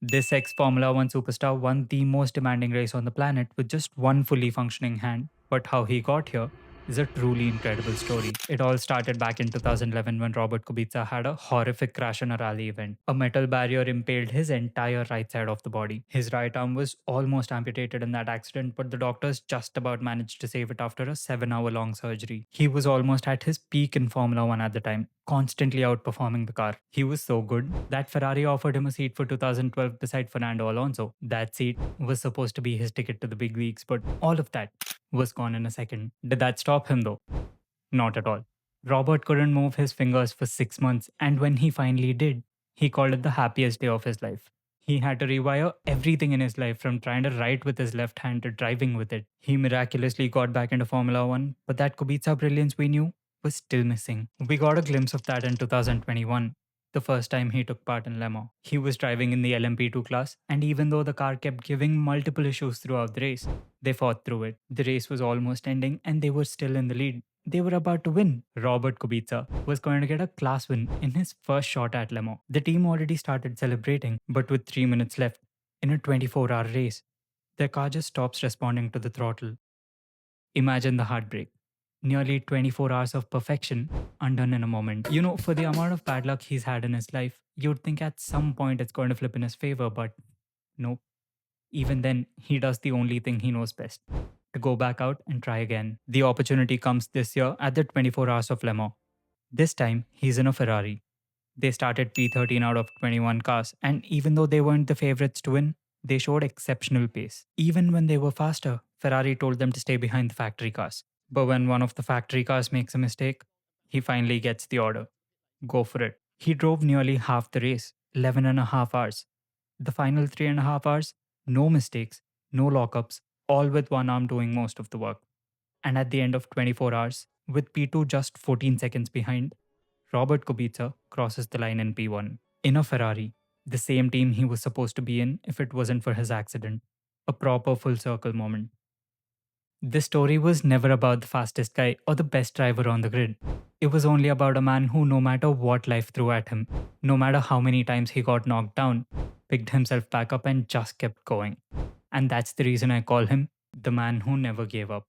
This ex Formula One superstar won the most demanding race on the planet with just one fully functioning hand, but how he got here is a truly incredible story. It all started back in 2011 when Robert Kubica had a horrific crash in a rally event. A metal barrier impaled his entire right side of the body. His right arm was almost amputated in that accident, but the doctors just about managed to save it after a 7 hour long surgery. He was almost at his peak in Formula One at the time, constantly outperforming the car. He was so good that Ferrari offered him a seat for 2012 beside Fernando Alonso. That seat was supposed to be his ticket to the big leagues, but all of that was gone in a second. Did that stop him though? Not at all. Robert couldn't move his fingers for 6 months, and when he finally did, he called it the happiest day of his life. He had to rewire everything in his life from trying to write with his left hand to driving with it. He miraculously got back into Formula One, but that Kubica brilliance we knew was still missing. We got a glimpse of that in 2021, the first time he took part in Le Mans. He was driving in the LMP2 class, and even though the car kept giving multiple issues throughout the race, they fought through it. The race was almost ending, and they were still in the lead. They were about to win. Robert Kubica was going to get a class win in his first shot at Le Mans. The team already started celebrating, but with 3 minutes left in a 24-hour race, their car just stops responding to the throttle. Imagine the heartbreak. Nearly 24 hours of perfection undone in a moment. For the amount of bad luck he's had in his life, you'd think at some point it's going to flip in his favor, but nope. Even then, he does the only thing he knows best, to go back out and try again. The opportunity comes this year at the 24 Hours of Le Mans. This time, he's in a Ferrari. They started P13 out of 21 cars, and even though they weren't the favorites to win, they showed exceptional pace. Even when they were faster, Ferrari told them to stay behind the factory cars. But when one of the factory cars makes a mistake, he finally gets the order. Go for it. He drove nearly half the race, 11 and a half hours. The final 3.5 hours, no mistakes, no lockups, all with one arm doing most of the work. And at the end of 24 hours, with P2 just 14 seconds behind, Robert Kubica crosses the line in P1 in a Ferrari, the same team he was supposed to be in if it wasn't for his accident. A proper full circle moment. This story was never about the fastest guy or the best driver on the grid. It was only about a man who, no matter what life threw at him, no matter how many times he got knocked down, picked himself back up and just kept going. And that's the reason I call him the man who never gave up.